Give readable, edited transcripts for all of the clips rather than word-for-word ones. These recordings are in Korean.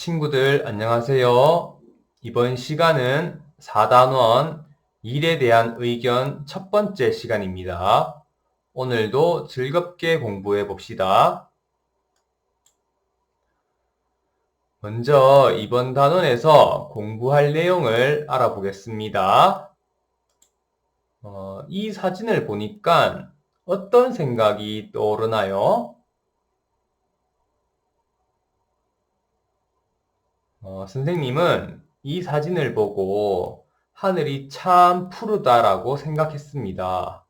친구들 안녕하세요. 이번 시간은 4단원 일에 대한 의견 첫 번째 시간입니다. 오늘도 즐겁게 공부해 봅시다. 먼저 이번 단원에서 공부할 내용을 알아보겠습니다. 이 사진을 보니까 어떤 생각이 떠오르나요? 선생님은 이 사진을 보고 하늘이 참 푸르다라고 생각했습니다.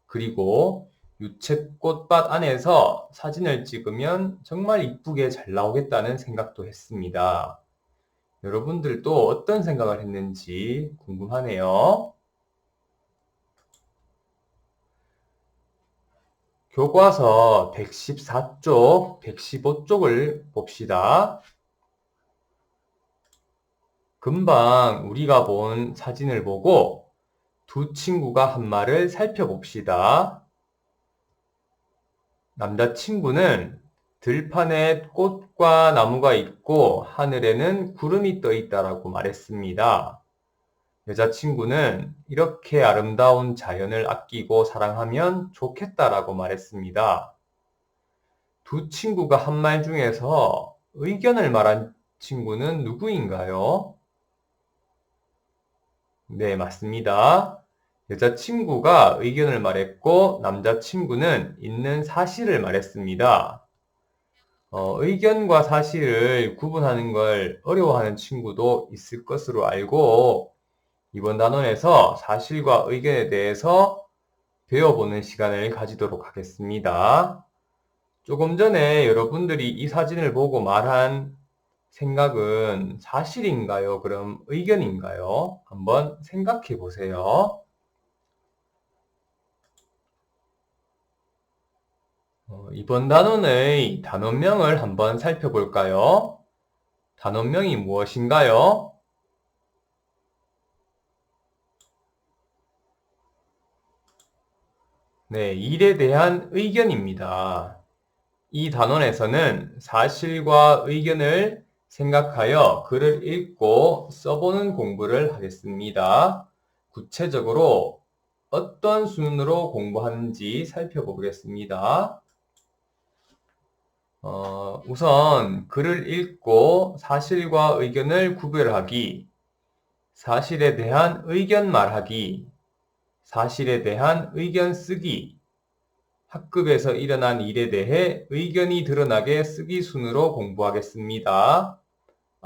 그리고 유채꽃밭 안에서 사진을 찍으면 정말 이쁘게 잘 나오겠다는 생각도 했습니다. 여러분들도 어떤 생각을 했는지 궁금하네요. 교과서 114쪽, 115쪽을 봅시다. 금방 우리가 본 사진을 보고 두 친구가 한 말을 살펴봅시다. 남자친구는 들판에 꽃과 나무가 있고 하늘에는 구름이 떠 있다라고 말했습니다. 여자친구는 이렇게 아름다운 자연을 아끼고 사랑하면 좋겠다라고 말했습니다. 두 친구가 한 말 중에서 의견을 말한 친구는 누구인가요? 네, 맞습니다. 여자친구가 의견을 말했고 남자친구는 있는 사실을 말했습니다. 의견과 사실을 구분하는 걸 어려워하는 친구도 있을 것으로 알고 이번 단원에서 사실과 의견에 대해서 배워보는 시간을 가지도록 하겠습니다. 조금 전에 여러분들이 이 사진을 보고 말한 생각은 사실인가요? 그럼 의견인가요? 한번 생각해 보세요. 이번 단원의 단원명을 한번 살펴볼까요? 단원명이 무엇인가요? 네, 일에 대한 의견입니다. 이 단원에서는 사실과 의견을 생각하여 글을 읽고 써보는 공부를 하겠습니다. 구체적으로 어떤 순으로 공부하는지 살펴보겠습니다. 우선 글을 읽고 사실과 의견을 구별하기, 사실에 대한 의견 말하기, 사실에 대한 의견 쓰기, 학급에서 일어난 일에 대해 의견이 드러나게 쓰기 순으로 공부하겠습니다.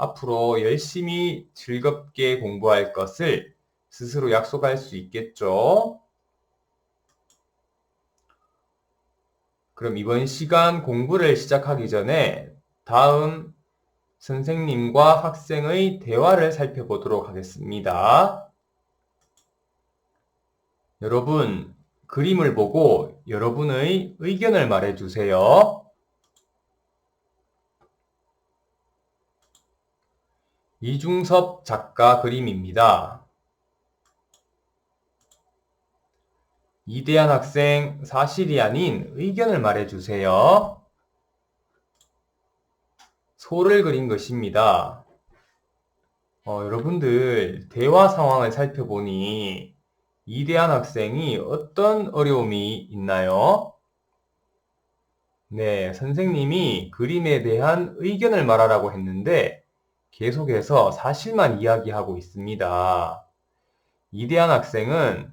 앞으로 열심히 즐겁게 공부할 것을 스스로 약속할 수 있겠죠? 그럼 이번 시간 공부를 시작하기 전에 다음 선생님과 학생의 대화를 살펴보도록 하겠습니다. 여러분, 그림을 보고 여러분의 의견을 말해주세요. 이중섭 작가 그림입니다. 이대한 학생, 사실이 아닌 의견을 말해주세요. 소를 그린 것입니다. 여러분들 대화 상황을 살펴보니 이대한 학생이 어떤 어려움이 있나요? 네, 선생님이 그림에 대한 의견을 말하라고 했는데 계속해서 사실만 이야기하고 있습니다. 이대한 학생은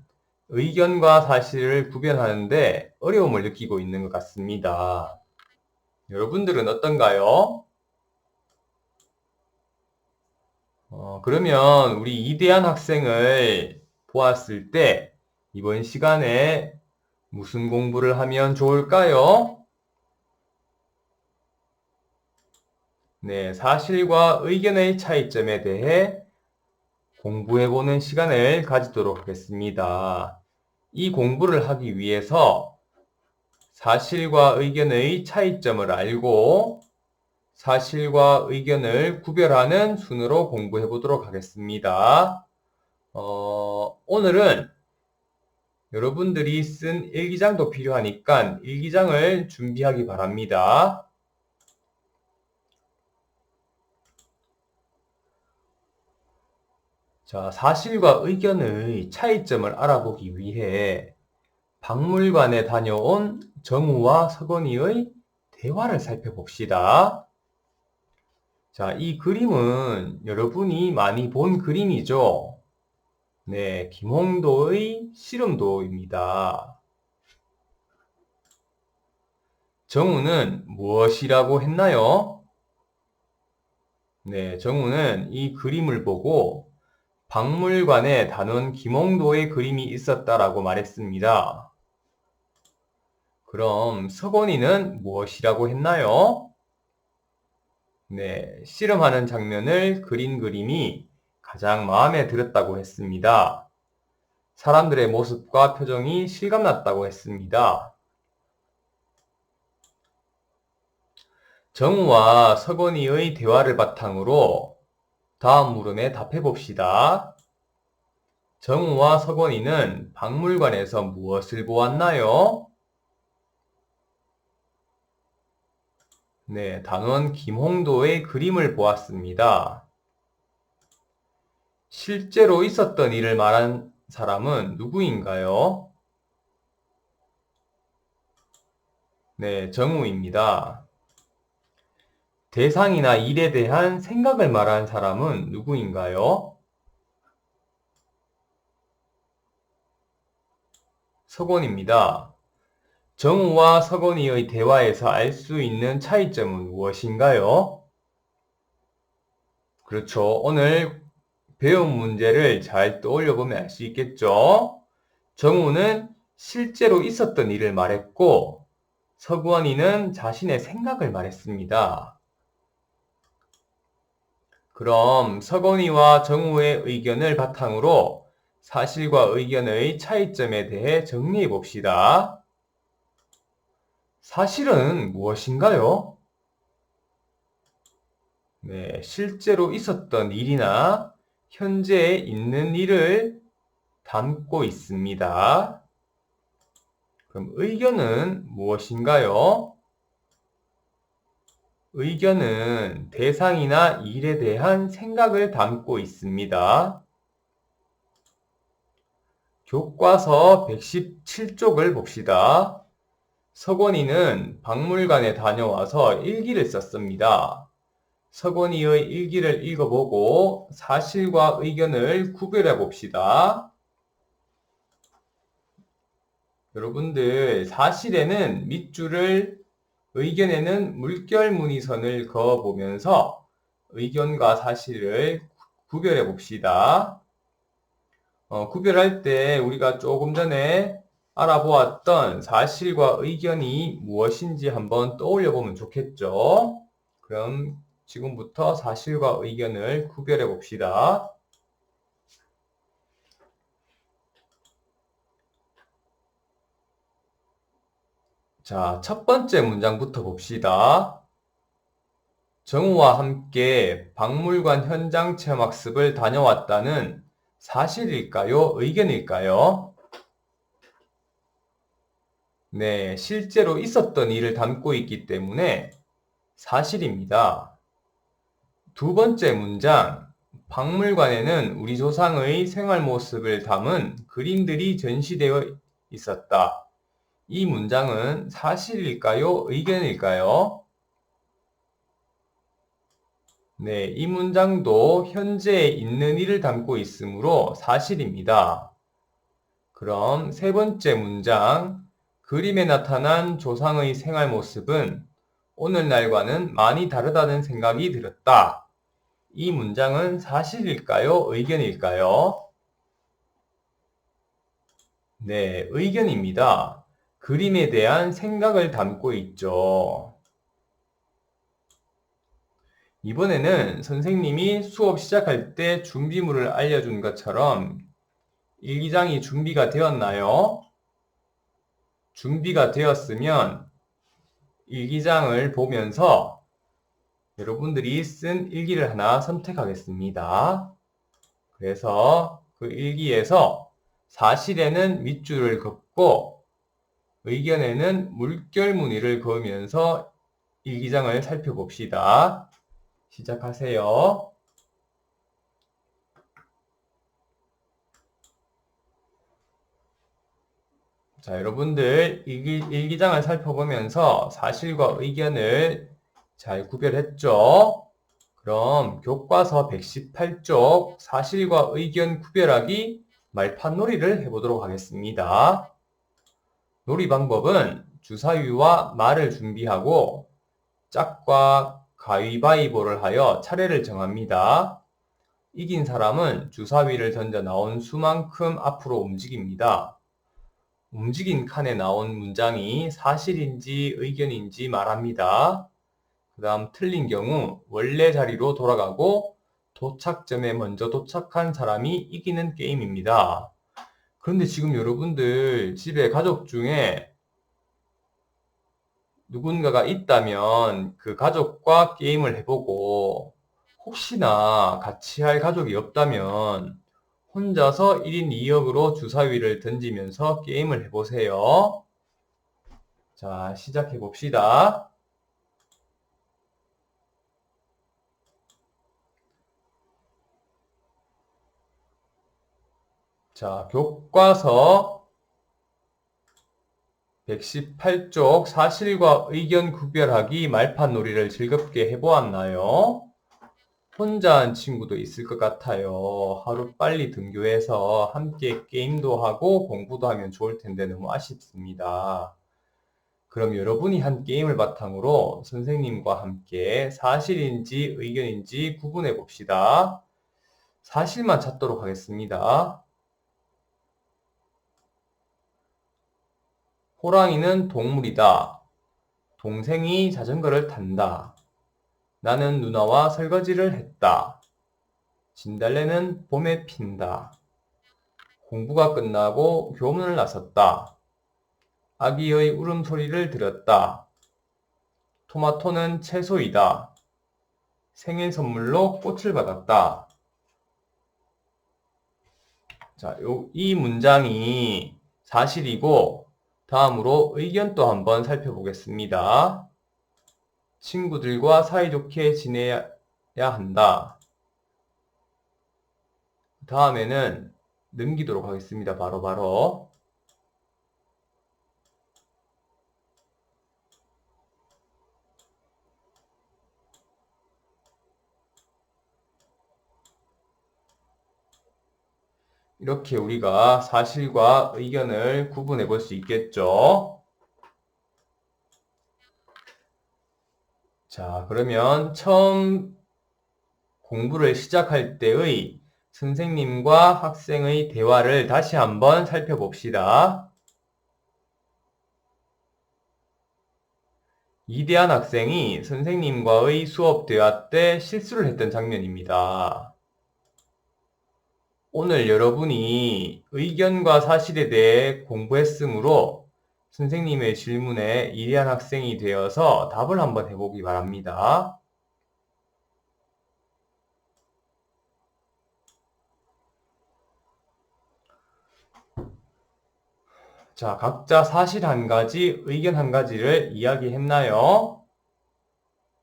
의견과 사실을 구별하는데 어려움을 느끼고 있는 것 같습니다. 여러분들은 어떤가요? 그러면 우리 이대한 학생을 보았을 때 이번 시간에 무슨 공부를 하면 좋을까요? 네, 사실과 의견의 차이점에 대해 공부해보는 시간을 가지도록 하겠습니다. 이 공부를 하기 위해서 사실과 의견의 차이점을 알고 사실과 의견을 구별하는 순으로 공부해 보도록 하겠습니다. 오늘은 여러분들이 쓴 일기장도 필요하니까 일기장을 준비하기 바랍니다. 자, 사실과 의견의 차이점을 알아보기 위해 박물관에 다녀온 정우와 서건이의 대화를 살펴봅시다. 자, 이 그림은 여러분이 많이 본 그림이죠? 네, 김홍도의 씨름도입니다. 정우는 무엇이라고 했나요? 네, 정우는 이 그림을 보고 박물관에 다녀온 김홍도의 그림이 있었다라고 말했습니다. 그럼 서건이는 무엇이라고 했나요? 네, 씨름하는 장면을 그린 그림이 가장 마음에 들었다고 했습니다. 사람들의 모습과 표정이 실감났다고 했습니다. 정우와 서건이의 대화를 바탕으로 다음 물음에 답해 봅시다. 정우와 서건이는 박물관에서 무엇을 보았나요? 네, 단원 김홍도의 그림을 보았습니다. 실제로 있었던 일을 말한 사람은 누구인가요? 네, 정우입니다. 대상이나 일에 대한 생각을 말한 사람은 누구인가요? 서건입니다. 정우와 서건이의 대화에서 알 수 있는 차이점은 무엇인가요? 그렇죠. 오늘 배운 문제를 잘 떠올려 보면 알 수 있겠죠? 정우는 실제로 있었던 일을 말했고, 서건이는 자신의 생각을 말했습니다. 그럼 서건이와 정우의 의견을 바탕으로 사실과 의견의 차이점에 대해 정리해 봅시다. 사실은 무엇인가요? 네, 실제로 있었던 일이나 현재에 있는 일을 담고 있습니다. 그럼 의견은 무엇인가요? 의견은 대상이나 일에 대한 생각을 담고 있습니다. 교과서 117쪽을 봅시다. 서건이는 박물관에 다녀와서 일기를 썼습니다. 서건이의 일기를 읽어보고 사실과 의견을 구별해 봅시다. 여러분들, 사실에는 밑줄을, 의견에는 물결무늬선을 그어보면서 의견과 사실을 구별해 봅시다. 구별할 때 우리가 조금 전에 알아보았던 사실과 의견이 무엇인지 한번 떠올려 보면 좋겠죠? 그럼 지금부터 사실과 의견을 구별해 봅시다. 자, 첫 번째 문장부터 봅시다. 정우와 함께 박물관 현장 체험학습을 다녀왔다는 사실일까요? 의견일까요? 네, 실제로 있었던 일을 담고 있기 때문에 사실입니다. 두 번째 문장, 박물관에는 우리 조상의 생활 모습을 담은 그림들이 전시되어 있었다. 이 문장은 사실일까요? 의견일까요? 네, 이 문장도 현재에 있는 일을 담고 있으므로 사실입니다. 그럼 세 번째 문장, 그림에 나타난 조상의 생활 모습은 오늘날과는 많이 다르다는 생각이 들었다. 이 문장은 사실일까요? 의견일까요? 네, 의견입니다. 그림에 대한 생각을 담고 있죠. 이번에는 선생님이 수업 시작할 때 준비물을 알려준 것처럼 일기장이 준비가 되었나요? 준비가 되었으면 일기장을 보면서 여러분들이 쓴 일기를 하나 선택하겠습니다. 그래서 그 일기에서 사실에는 밑줄을 긋고 의견에는 물결무늬를 그으면서 일기장을 살펴봅시다. 시작하세요. 자, 여러분들 일기장을 살펴보면서 사실과 의견을 잘 구별했죠? 그럼 교과서 118쪽 사실과 의견 구별하기 말판놀이를 해보도록 하겠습니다. 놀이 방법은 주사위와 말을 준비하고 짝과 가위바위보를 하여 차례를 정합니다. 이긴 사람은 주사위를 던져 나온 수만큼 앞으로 움직입니다. 움직인 칸에 나온 문장이 사실인지 의견인지 말합니다. 그 다음 틀린 경우 원래 자리로 돌아가고 도착점에 먼저 도착한 사람이 이기는 게임입니다. 그런데 지금 여러분들 집에 가족 중에 누군가가 있다면 그 가족과 게임을 해보고 혹시나 같이 할 가족이 없다면 혼자서 1인 2역으로 주사위를 던지면서 게임을 해보세요. 자, 시작해 봅시다. 자, 교과서 118쪽 사실과 의견 구별하기 말판 놀이를 즐겁게 해보았나요? 혼자 한 친구도 있을 것 같아요. 하루 빨리 등교해서 함께 게임도 하고 공부도 하면 좋을 텐데 너무 아쉽습니다. 그럼 여러분이 한 게임을 바탕으로 선생님과 함께 사실인지 의견인지 구분해 봅시다. 사실만 찾도록 하겠습니다. 호랑이는 동물이다. 동생이 자전거를 탄다. 나는 누나와 설거지를 했다. 진달래는 봄에 핀다. 공부가 끝나고 교문을 나섰다. 아기의 울음소리를 들었다. 토마토는 채소이다. 생일 선물로 꽃을 받았다. 자, 이 문장이 사실이고 다음으로 의견 또 한번 살펴보겠습니다. 친구들과 사이좋게 지내야 한다. 다음에는 넘기도록 하겠습니다. 바로. 이렇게 우리가 사실과 의견을 구분해 볼 수 있겠죠. 자, 그러면 처음 공부를 시작할 때의 선생님과 학생의 대화를 다시 한번 살펴봅시다. 이대한 학생이 선생님과의 수업 대화 때 실수를 했던 장면입니다. 오늘 여러분이 의견과 사실에 대해 공부했으므로 선생님의 질문에 이대한 학생이 되어서 답을 한번 해보기 바랍니다. 자, 각자 사실 한 가지, 의견 한 가지를 이야기했나요?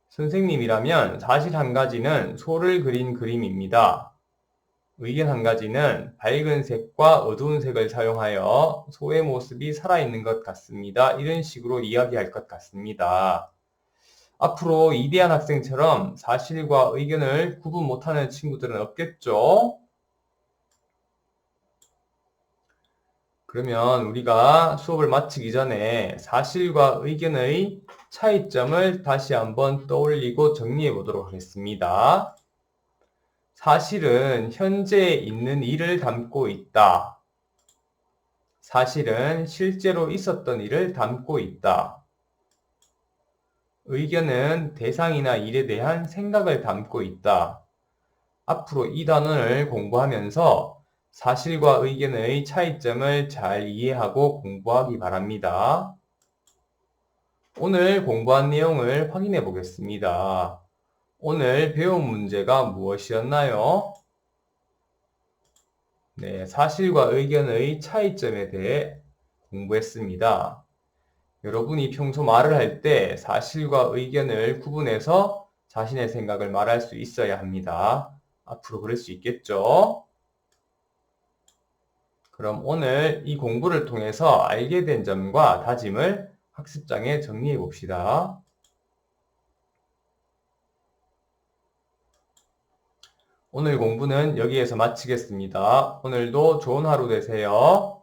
선생님이라면 사실 한 가지는 소를 그린 그림입니다. 의견 한 가지는 밝은 색과 어두운 색을 사용하여 소의 모습이 살아있는 것 같습니다. 이런 식으로 이야기할 것 같습니다. 앞으로 이대한 학생처럼 사실과 의견을 구분 못하는 친구들은 없겠죠? 그러면 우리가 수업을 마치기 전에 사실과 의견의 차이점을 다시 한번 떠올리고 정리해 보도록 하겠습니다. 사실은 현재 있는 일을 담고 있다. 사실은 실제로 있었던 일을 담고 있다. 의견은 대상이나 일에 대한 생각을 담고 있다. 앞으로 이 단원을 공부하면서 사실과 의견의 차이점을 잘 이해하고 공부하기 바랍니다. 오늘 공부한 내용을 확인해 보겠습니다. 오늘 배운 문제가 무엇이었나요? 네, 사실과 의견의 차이점에 대해 공부했습니다. 여러분이 평소 말을 할 때 사실과 의견을 구분해서 자신의 생각을 말할 수 있어야 합니다. 앞으로 그럴 수 있겠죠? 그럼 오늘 이 공부를 통해서 알게 된 점과 다짐을 학습장에 정리해 봅시다. 오늘 공부는 여기에서 마치겠습니다. 오늘도 좋은 하루 되세요.